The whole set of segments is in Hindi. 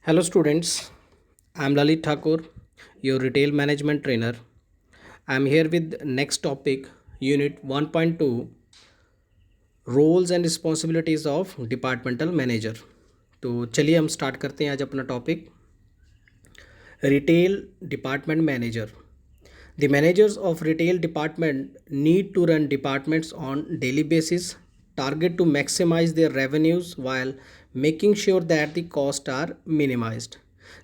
Hello students, I am Lalit Thakur, your retail management trainer. I am here with next topic, unit 1.2, roles and responsibilities of departmental manager. तो चलिए हम स्टार्ट करते हैं आज अपना topic retail department manager. The managers of retail department need to run departments on daily basis, target to maximize their revenues while making sure that the costs are minimized.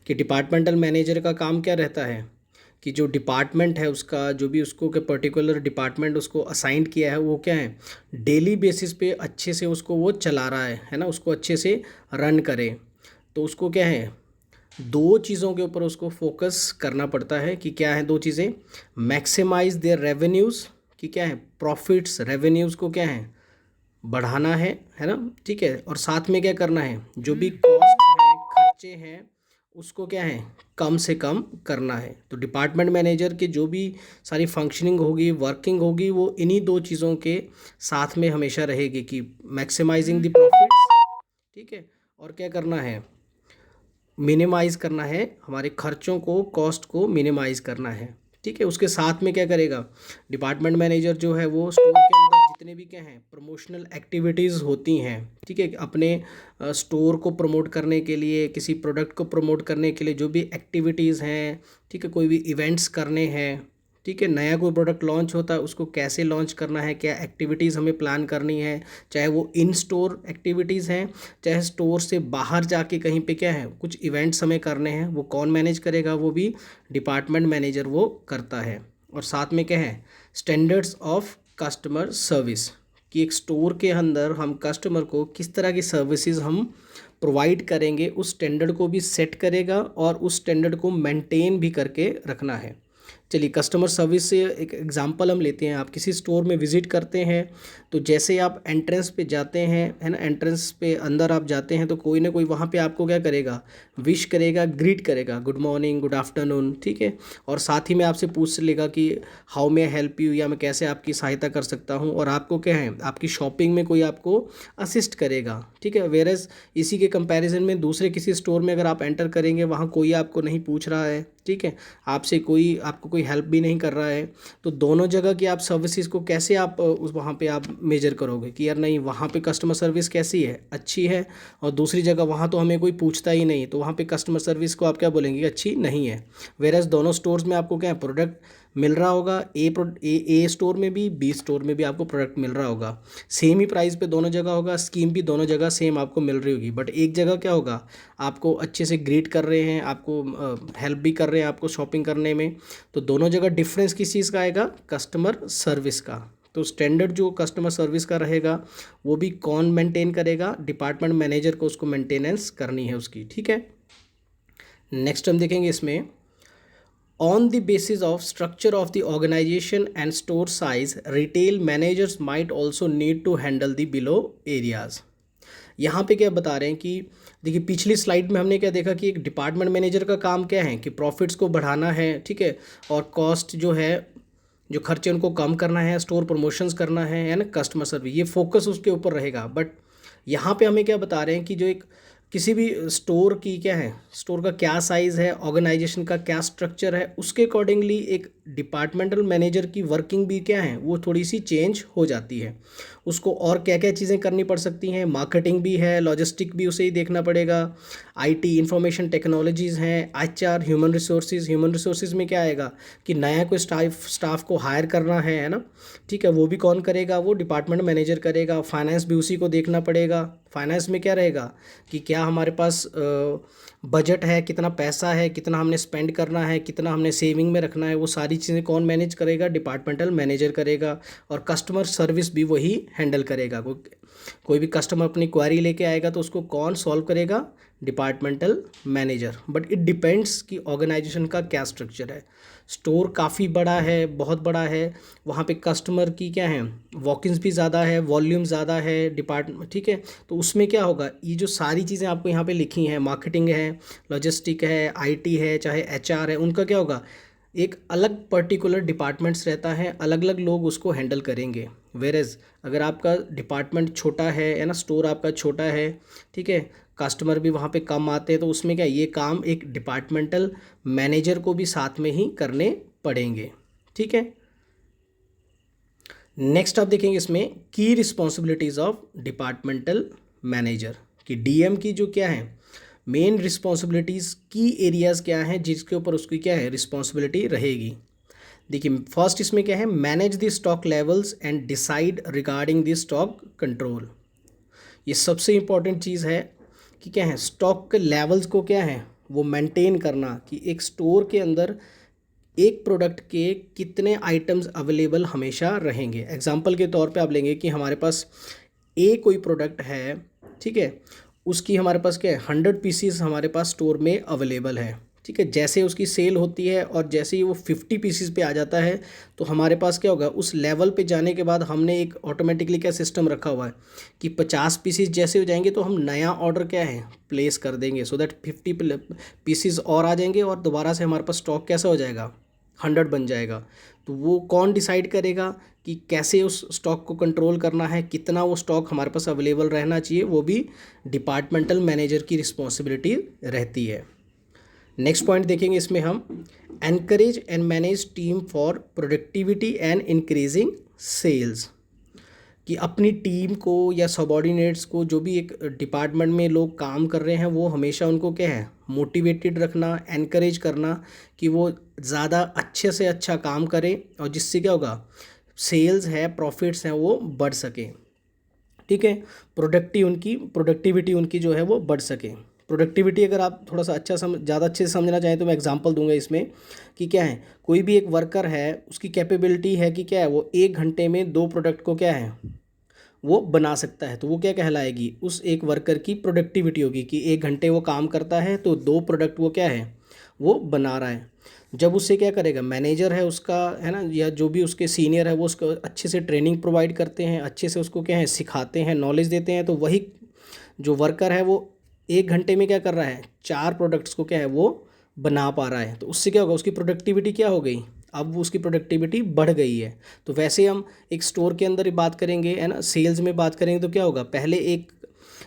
कि डिपार्टमेंटल मैनेजर का काम क्या रहता है कि जो डिपार्टमेंट है उसका जो भी उसको के पर्टिकुलर डिपार्टमेंट उसको असाइंड किया है वो क्या है डेली बेसिस पे अच्छे से उसको वो चला रहा है ना, उसको अच्छे से रन करे. तो उसको क्या है दो चीज़ों के ऊपर उसको फोकस करना पड़ता है कि क्या है दो चीज़ें, मैक्सिमाइज देयर रेवेन्यूज़ कि क्या है प्रॉफिट्स रेवेन्यूज़ को क्या है बढ़ाना है ना, ठीक है, और साथ में क्या करना है जो भी कॉस्ट है खर्चे हैं उसको क्या है कम से कम करना है. तो डिपार्टमेंट मैनेजर के जो भी सारी फंक्शनिंग होगी वर्किंग होगी वो इन्हीं दो चीज़ों के साथ में हमेशा रहेगी कि मैक्सिमाइजिंग द प्रॉफिट्स, ठीक है, और क्या करना है मिनिमाइज़ करना है हमारे खर्चों को, कॉस्ट को मिनिमाइज़ करना है, ठीक है. उसके साथ में क्या करेगा डिपार्टमेंट मैनेजर जो है वो स्टोर के अंदर जितने भी क्या हैं प्रमोशनल एक्टिविटीज़ होती हैं, ठीक है, अपने स्टोर को प्रमोट करने के लिए किसी प्रोडक्ट को प्रमोट करने के लिए जो भी एक्टिविटीज़ हैं, ठीक है, कोई भी इवेंट्स करने हैं, ठीक है, नया कोई प्रोडक्ट लॉन्च होता है उसको कैसे लॉन्च करना है, क्या एक्टिविटीज़ हमें प्लान करनी है, चाहे वो इन स्टोर एक्टिविटीज़ हैं चाहे स्टोर से बाहर जाके कहीं पे क्या है कुछ इवेंट्स हमें करने हैं, वो कौन मैनेज करेगा, वो भी डिपार्टमेंट मैनेजर वो करता है. और साथ में क्या है स्टैंडर्ड्स ऑफ कस्टमर सर्विस कि एक स्टोर के अंदर हम कस्टमर को किस तरह की सर्विसेज हम प्रोवाइड करेंगे उस स्टैंडर्ड को भी सेट करेगा और उस स्टैंडर्ड को मेंटेन भी करके रखना है. चलिए कस्टमर सर्विस से एक एग्जांपल हम लेते हैं. आप किसी स्टोर में विज़िट करते हैं तो जैसे आप एंट्रेंस पे जाते हैं है ना, एंट्रेंस पे अंदर आप जाते हैं तो कोई ना कोई वहाँ पे आपको क्या करेगा विश करेगा, ग्रीट करेगा, गुड मॉर्निंग गुड आफ्टरनून, ठीक है, और साथ ही में आपसे पूछ लेगा कि हाउ मे हेल्प यू या मैं कैसे आपकी सहायता कर सकता हूँ, और आपको क्या है आपकी शॉपिंग में कोई आपको असिस्ट करेगा, ठीक है. वेरएज इसी के कंपैरिजन में दूसरे किसी स्टोर में अगर आप एंटर करेंगे वहाँ कोई आपको नहीं पूछ रहा है, ठीक है, आपको कोई हेल्प भी नहीं कर रहा है, तो दोनों जगह की आप सर्विसेज को कैसे आप उस वहाँ पे आप मेजर करोगे कि यार नहीं वहाँ पे कस्टमर सर्विस कैसी है, अच्छी है, और दूसरी जगह वहाँ तो हमें कोई पूछता ही नहीं, तो वहाँ पे कस्टमर सर्विस को आप क्या बोलेंगे अच्छी नहीं है. वेरएज दोनों स्टोर्स में आपको क्या है प्रोडक्ट मिल रहा होगा, ए स्टोर में भी बी स्टोर में भी आपको प्रोडक्ट मिल रहा होगा, सेम ही प्राइस पे दोनों जगह होगा, स्कीम भी दोनों जगह सेम आपको मिल रही होगी, बट एक जगह क्या होगा आपको अच्छे से ग्रीट कर रहे हैं, आपको हेल्प भी कर रहे हैं आपको शॉपिंग करने में, तो दोनों जगह डिफरेंस किस चीज़ का आएगा कस्टमर सर्विस का. तो स्टैंडर्ड जो कस्टमर सर्विस का रहेगा वो भी कौन मेंटेन करेगा, डिपार्टमेंट मैनेजर को उसको मेंटेनेंस करनी है उसकी, ठीक है. नेक्स्ट हम देखेंगे इसमें on the basis of structure of the organization and store size, retail managers might also need to handle the below areas. यहाँ पे क्या बता रहे हैं कि देखिए पिछली स्लाइड में हमने क्या देखा कि एक डिपार्टमेंट मैनेजर का काम क्या है कि प्रॉफिट्स को बढ़ाना है, ठीक है, और कॉस्ट जो है जो खर्चे उनको कम करना है, स्टोर प्रमोशंस करना है ना, कस्टमर सर्विस, ये फोकस उसके ऊपर रहेगा. बट यहाँ पे हमें क्या बता रहे हैं कि जो एक किसी भी स्टोर की क्या है स्टोर का क्या साइज़ है, ऑर्गेनाइजेशन का क्या स्ट्रक्चर है, उसके अकॉर्डिंगली एक डिपार्टमेंटल मैनेजर की वर्किंग भी क्या है वो थोड़ी सी चेंज हो जाती है. उसको और क्या क्या चीज़ें करनी पड़ सकती हैं, मार्केटिंग भी है, लॉजिस्टिक भी उसे ही देखना पड़ेगा, आईटी इंफॉर्मेशन टेक्नोलॉजीज़ हैं, एचआर ह्यूमन रिसोर्सेज में क्या आएगा कि नया कोई स्टाफ को हायर करना है ना, ठीक है, वो भी कौन करेगा वो डिपार्टमेंट मैनेजर करेगा. फाइनेंस भी उसी को देखना पड़ेगा. फाइनेंस में क्या रहेगा कि क्या हमारे पास बजट है, कितना पैसा है, कितना हमने स्पेंड करना है, कितना हमने सेविंग में रखना है, वो सारी चीज़ें कौन मैनेज करेगा डिपार्टमेंटल मैनेजर करेगा. और कस्टमर सर्विस भी वही हैंडल करेगा. कोई भी कस्टमर अपनी क्वारी लेके आएगा तो उसको कौन सॉल्व करेगा departmental manager. But it depends कि ऑर्गेनाइजेशन का क्या स्ट्रक्चर है. स्टोर काफ़ी बड़ा है, बहुत बड़ा है, वहाँ पे कस्टमर की क्या है वॉकिंग्स भी ज़्यादा है, वॉल्यूम ज़्यादा है डिपार्टमेंट, ठीक है, तो उसमें क्या होगा ये जो सारी चीज़ें आपको यहाँ पे लिखी हैं, मार्केटिंग है, लॉजिस्टिक है, आईटी है, चाहे एचआर है, उनका क्या होगा एक अलग पर्टिकुलर डिपार्टमेंट्स रहता है, अलग अलग लोग उसको हैंडल करेंगे. वेरेज अगर आपका डिपार्टमेंट छोटा है ना, स्टोर आपका छोटा है, ठीक है, कस्टमर भी वहाँ पे कम आते हैं, तो उसमें क्या ये काम एक डिपार्टमेंटल मैनेजर को भी साथ में ही करने पड़ेंगे। ठीक है, नेक्स्ट आप देखेंगे इसमें की रिस्पॉन्सिबिलिटीज़ ऑफ डिपार्टमेंटल मैनेजर कि डीएम की जो क्या है मेन रिस्पॉन्सिबिलिटीज़, की एरियाज़ क्या हैं जिसके ऊपर उसकी क्या है रिस्पॉन्सिबिलिटी रहेगी। देखिए फर्स्ट इसमें क्या है, manage the stock levels and decide regarding the stock control. ये सबसे इम्पॉर्टेंट चीज़ है कि क्या है स्टॉक के लेवल्स को क्या है वो मेंटेन करना, कि एक स्टोर के अंदर एक प्रोडक्ट के कितने आइटम्स अवेलेबल हमेशा रहेंगे। एग्जांपल के तौर पे आप लेंगे कि हमारे पास कोई प्रोडक्ट है, ठीक है, उसकी हमारे पास क्या है 100 पीसीस हमारे पास स्टोर में अवेलेबल है। ठीक है, जैसे उसकी सेल होती है और जैसे ही वो 50 पीसीस पे आ जाता है तो हमारे पास क्या होगा, उस लेवल पे जाने के बाद हमने एक ऑटोमेटिकली क्या सिस्टम रखा हुआ है कि 50 पीसीस जैसे हो जाएंगे तो हम नया ऑर्डर क्या है प्लेस कर देंगे, सो दैट 50 पीसीस और आ जाएंगे और दोबारा से हमारे पास स्टॉक कैसा हो जाएगा 100 बन जाएगा। तो वो कौन डिसाइड करेगा कि कैसे उस स्टॉक को कंट्रोल करना है, कितना वो स्टॉक हमारे पास अवेलेबल रहना चाहिए, वो भी डिपार्टमेंटल मैनेजर की रिस्पॉन्सिबिलिटी रहती है। नेक्स्ट पॉइंट देखेंगे इसमें हम, encourage and manage team for productivity and increasing sales, कि अपनी टीम को या सबॉर्डिनेट्स को जो भी एक डिपार्टमेंट में लोग काम कर रहे हैं वो हमेशा उनको क्या है मोटिवेटेड रखना, एनकरेज करना कि वो ज़्यादा अच्छे से अच्छा काम करें और जिससे क्या होगा सेल्स है प्रॉफिट्स हैं वो बढ़ सके। ठीक है, प्रोडक्टिविटी उनकी जो है वो बढ़ सके। प्रोडक्टिविटी अगर आप थोड़ा सा ज़्यादा अच्छे से समझना चाहें तो मैं एग्जांपल दूंगा इसमें कि क्या है, कोई भी एक वर्कर है उसकी कैपेबिलिटी है कि क्या है वो 1 घंटे में 2 प्रोडक्ट को क्या है वो बना सकता है, तो वो क्या कहलाएगी उस एक वर्कर की प्रोडक्टिविटी होगी कि 1 घंटे वो काम करता है तो 2 प्रोडक्ट वो क्या है वो बना रहा है। जब उससे क्या करेगा मैनेजर है उसका, है ना, या जो भी उसके सीनियर है वो उसको अच्छे से ट्रेनिंग प्रोवाइड करते हैं, अच्छे से उसको क्या है सिखाते हैं, नॉलेज देते हैं, तो वही जो वर्कर है वो 1 घंटे में क्या कर रहा है 4 प्रोडक्ट्स को क्या है वो बना पा रहा है। तो उससे क्या होगा उसकी प्रोडक्टिविटी क्या हो गई, अब उसकी प्रोडक्टिविटी बढ़ गई है। तो वैसे हम एक स्टोर के अंदर ही बात करेंगे, है ना, सेल्स में बात करेंगे तो क्या होगा, पहले एक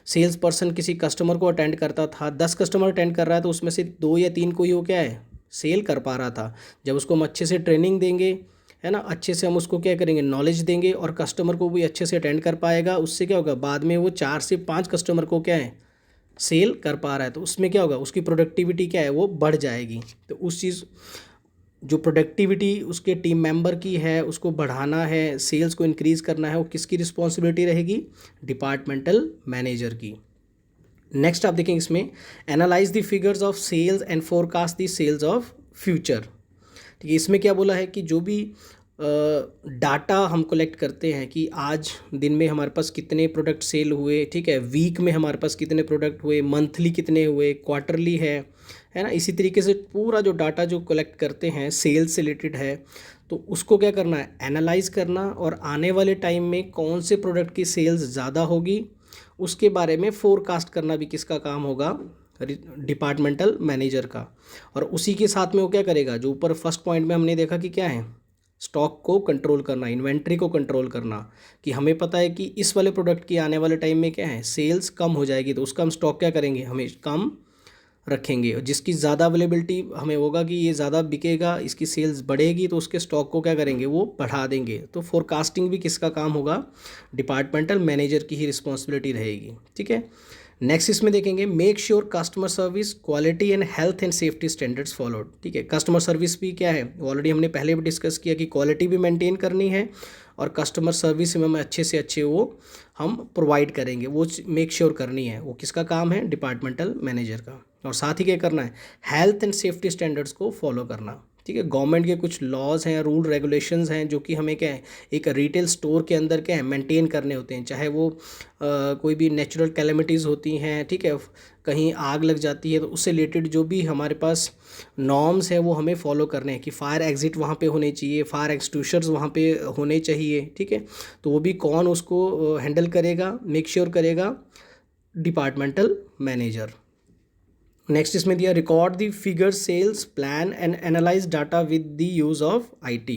सेल्स पर्सन किसी कस्टमर को अटेंड करता था, 10 कस्टमर अटेंड कर रहा है तो उसमें से 2 या 3 को ही वो क्या है सेल कर पा रहा था। जब उसको हम अच्छे से ट्रेनिंग देंगे, है ना, अच्छे से हम उसको क्या करेंगे नॉलेज देंगे और कस्टमर को भी अच्छे से अटेंड कर पाएगा, उससे क्या होगा बाद में वो 4 से 5 कस्टमर को क्या है सेल कर पा रहा है, तो उसमें क्या होगा उसकी प्रोडक्टिविटी क्या है वो बढ़ जाएगी। तो उस चीज़ जो प्रोडक्टिविटी उसके टीम मेंबर की है उसको बढ़ाना है, सेल्स को इंक्रीज़ करना है, वो किसकी रिस्पॉन्सिबिलिटी रहेगी डिपार्टमेंटल मैनेजर की। नेक्स्ट आप देखेंगे इसमें, analyse the figures of sales and forecast the sales of future. ठीक है, इसमें क्या बोला है कि जो भी डाटा हम कलेक्ट करते हैं कि आज दिन में हमारे पास कितने प्रोडक्ट सेल हुए, ठीक है, वीक में हमारे पास कितने प्रोडक्ट हुए, मंथली कितने हुए, क्वार्टरली है ना, इसी तरीके से पूरा जो डाटा जो कलेक्ट करते हैं सेल्स से रिलेटेड है तो उसको क्या करना है एनालाइज करना, और आने वाले टाइम में कौन से प्रोडक्ट की सेल्स ज़्यादा होगी उसके बारे में फोरकास्ट करना भी किसका काम होगा डिपार्टमेंटल मैनेजर का। और उसी के साथ में वो क्या करेगा, जो ऊपर फर्स्ट पॉइंट में हमने देखा कि क्या है स्टॉक को कंट्रोल करना, इन्वेंट्री को कंट्रोल करना, कि हमें पता है कि इस वाले प्रोडक्ट की आने वाले टाइम में क्या है सेल्स कम हो जाएगी तो उसका हम स्टॉक क्या करेंगे हमें कम रखेंगे, और जिसकी ज़्यादा अवेलेबिलिटी हमें होगा कि ये ज़्यादा बिकेगा इसकी सेल्स बढ़ेगी तो उसके स्टॉक को क्या करेंगे वो बढ़ा देंगे। तो फोरकास्टिंग भी किसका काम होगा डिपार्टमेंटल मैनेजर की ही रिस्पॉन्सिबिलिटी रहेगी। ठीक है, नेक्स्ट इसमें देखेंगे, make sure customer service quality and health and safety standards followed. ठीक है, कस्टमर सर्विस भी क्या है ऑलरेडी हमने पहले भी डिस्कस किया कि क्वालिटी भी मेंटेन करनी है और कस्टमर सर्विस में हमें अच्छे से अच्छे वो हम प्रोवाइड करेंगे, वो मेक श्योर करनी है, वो किसका काम है डिपार्टमेंटल मैनेजर का। और साथ ही क्या करना है हेल्थ एंड सेफ्टी स्टैंडर्ड्स को फॉलो करना। ठीक है, गवर्नमेंट के कुछ लॉज हैं, रूल रेगुलेशंस हैं जो कि हमें क्या है एक रिटेल स्टोर के अंदर क्या है मेंटेन करने होते हैं, चाहे वो कोई भी नेचुरल कैलेमिटीज़ होती हैं, ठीक है, कहीं आग लग जाती है तो उससे रिलेटेड जो भी हमारे पास नॉर्म्स है वो हमें फॉलो करने हैं कि फायर एग्जिट वहाँ पे होने चाहिए, फायर एक्सटिंग्विशर्स वहाँ पे होने चाहिए। ठीक है, तो वो भी कौन उसको हैंडल करेगा मेक श्योर करेगा डिपार्टमेंटल मैनेजर। नेक्स्ट इसमें दिया, record the figure sales plan and analyse data with the use of IT.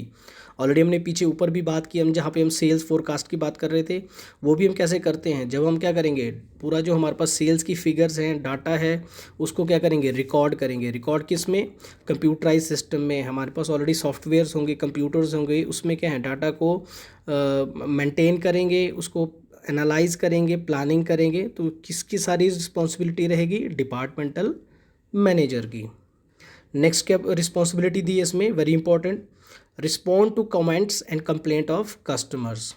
Already हमने पीछे ऊपर भी बात की, हम जहाँ पे हम सेल्स फोरकास्ट की बात कर रहे थे, वो भी हम कैसे करते हैं, जब हम क्या करेंगे, पूरा जो हमारे पास सेल्स की फिगर्स हैं, डाटा है, उसको क्या करेंगे, रिकॉर्ड करेंगे। रिकॉर्ड किस में, कंप्यूटराइज सिस्टम में। हमारे पास ऑलरेडी सॉफ्टवेयर्स होंगे, कंप्यूटर्स होंगे, उसमें क्या है, डाटा को मेंटेन करेंगे, उसको एनालाइज करेंगे, प्लानिंग करेंगे। तो किसकी सारी रिस्पॉन्सिबिलिटी रहेगी, डिपार्टमेंटल मैनेजर की। नेक्स्ट क्या रिस्पॉन्सिबिलिटी दी है इसमें, very important, respond to comments and complaint of customers.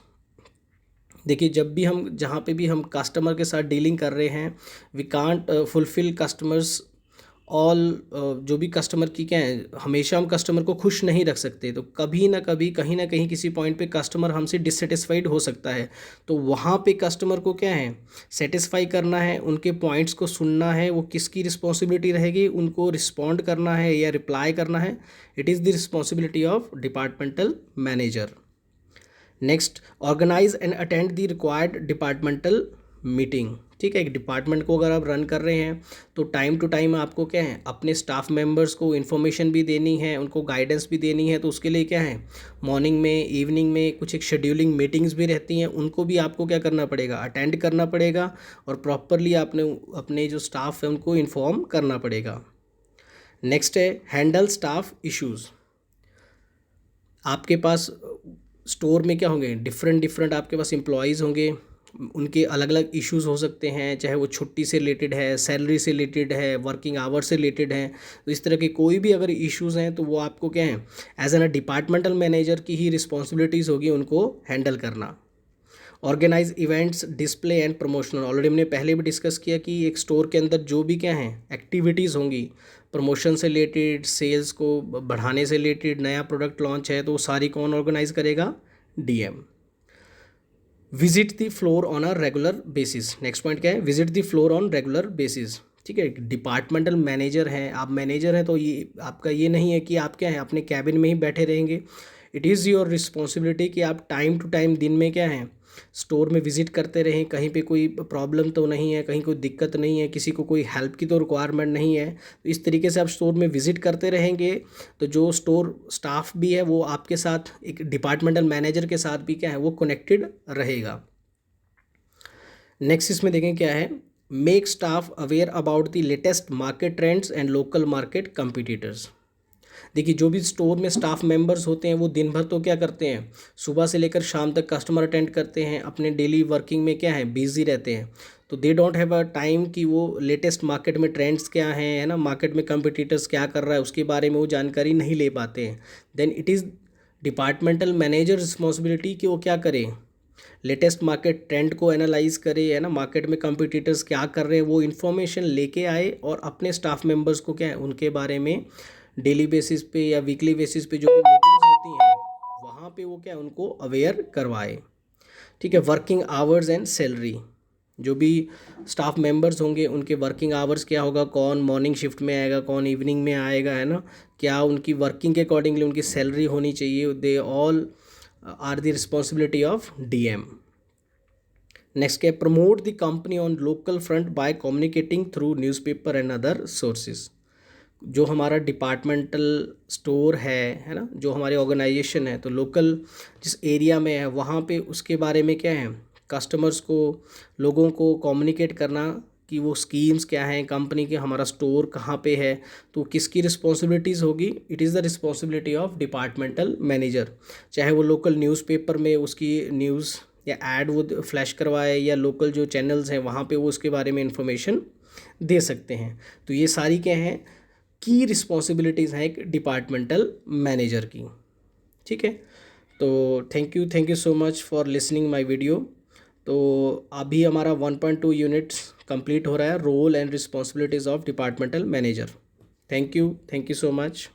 देखिए, जब भी हम जहाँ पे भी हम कस्टमर के साथ डीलिंग कर रहे हैं, we can't fulfil customers all, जो भी कस्टमर की क्या है, हमेशा हम कस्टमर को खुश नहीं रख सकते। तो कभी ना कभी, कहीं ना कहीं, किसी पॉइंट पे कस्टमर हमसे डिससेटिस्फाइड हो सकता है। तो वहाँ पे कस्टमर को क्या है, सेटिस्फाई करना है, उनके पॉइंट्स को सुनना है। वो किसकी रिस्पॉन्सिबिलिटी रहेगी, उनको रिस्पॉन्ड करना है या रिप्लाई करना है। It is the responsibility of departmental manager. Next, organise and attend the required departmental meeting. ठीक है, एक डिपार्टमेंट को अगर आप रन कर रहे हैं तो टाइम टू टाइम आपको क्या है, अपने स्टाफ मेंबर्स को इन्फॉर्मेशन भी देनी है, उनको गाइडेंस भी देनी है। तो उसके लिए क्या है, मॉर्निंग में, इवनिंग में कुछ एक शेड्यूलिंग मीटिंग्स भी रहती हैं, उनको भी आपको क्या करना पड़ेगा, अटेंड करना पड़ेगा, और प्रॉपरली आपने अपने जो स्टाफ है उनको इन्फॉर्म करना पड़ेगा। नेक्स्ट है, हैंडल स्टाफ इश्यूज़। आपके पास स्टोर में क्या होंगे, डिफरेंट डिफरेंट आपके पास एम्प्लॉयज़ होंगे, उनके अलग अलग इश्यूज़ हो सकते हैं, चाहे वो छुट्टी से रिलेटेड है, सैलरी से रिलेटेड है, वर्किंग आवर से रिलेटेड है। तो इस तरह के कोई भी अगर इश्यूज़ हैं तो वो आपको क्या है, as an a departmental manager की ही रिस्पॉन्सिबिलिटीज़ होगी उनको हैंडल करना। Organise events, display and promotional. Already हमने पहले भी डिस्कस किया कि एक स्टोर के अंदर जो भी क्या है एक्टिविटीज़ होंगी, प्रमोशन से रिलेटेड, सेल्स को बढ़ाने से रिलेटेड, नया प्रोडक्ट लॉन्च है तो वो सारी कौन ऑर्गेनाइज करेगा, DM. Visit the floor on a regular basis. Next point क्या है, visit the floor on regular basis. ठीक है, डिपार्टमेंटल मैनेजर हैं, आप मैनेजर हैं, तो ये आपका ये नहीं है कि आप क्या है अपने कैबिन में ही बैठे रहेंगे। इट इज़ योर रिस्पॉन्सिबिलिटी कि आप टाइम टू टाइम दिन में क्या है, स्टोर में विज़िट करते रहें। कहीं पे कोई प्रॉब्लम तो नहीं है, कहीं कोई दिक्कत नहीं है, किसी को कोई हेल्प की तो रिक्वायरमेंट नहीं है। तो इस तरीके से आप स्टोर में विज़िट करते रहेंगे तो जो स्टोर स्टाफ भी है वो आपके साथ, एक डिपार्टमेंटल मैनेजर के साथ भी क्या है, वो कनेक्टेड रहेगा। नेक्स्ट इसमें देखें क्या है, make staff aware about the latest market trends and local market competitors. देखिए, जो भी स्टोर में स्टाफ मेंबर्स होते हैं वो दिन भर तो क्या करते हैं, सुबह से लेकर शाम तक कस्टमर अटेंड करते हैं, अपने डेली वर्किंग में क्या है, बिजी रहते हैं। तो they don't have a time कि वो लेटेस्ट मार्केट में ट्रेंड्स क्या हैं, है ना, मार्केट में कंपटीटर्स क्या कर रहा है उसके बारे में वो जानकारी नहीं ले पाते हैं। Then it is departmental manager responsibility कि वो क्या करें, लेटेस्ट मार्केट ट्रेंड को एनालाइज करे, है ना, मार्केट में कंपटीटर्स क्या कर रहे हैं वो इन्फॉर्मेशन लेके आए, और अपने स्टाफ मेंबर्स को क्या है, उनके बारे में डेली बेसिस पे या वीकली बेसिस पे जो भी मीटिंग्स होती हैं वहाँ पे वो क्या है, उनको अवेयर करवाए। ठीक है, वर्किंग आवर्स एंड सैलरी। जो भी स्टाफ मेंबर्स होंगे उनके वर्किंग आवर्स क्या होगा, कौन मॉर्निंग शिफ्ट में आएगा, कौन इवनिंग में आएगा, है ना, क्या उनकी वर्किंग के अकॉर्डिंगली उनकी सैलरी होनी चाहिए। They all are the responsibility of DM. Next क्या, promote the company on local front by communicating through newspaper and other sources. जो हमारा डिपार्टमेंटल स्टोर है ना, जो हमारे ऑर्गेनाइजेशन है, तो लोकल जिस एरिया में है वहाँ पे उसके बारे में क्या है, कस्टमर्स को, लोगों को कम्युनिकेट करना कि वो स्कीम्स क्या हैं कंपनी के, हमारा स्टोर कहाँ पे है, तो किसकी रिस्पॉन्सिबिलिटीज़ होगी। It is the responsibility of departmental manager. चाहे वो लोकल न्यूज़पेपर में उसकी न्यूज़ या एड वो फ्लैश करवाए, या लोकल जो चैनल्स हैं वहाँ पे वो उसके बारे में इंफॉर्मेशन दे सकते हैं। तो ये सारी क्या हैं, की रिस्पॉन्सिबिलिटीज़ हैं एक डिपार्टमेंटल मैनेजर की। ठीक है, तो thank you so much for listening my video. तो अभी हमारा 1.2 यूनिट्स कंप्लीट हो रहा है, role and responsibilities of departmental manager. Thank you so much.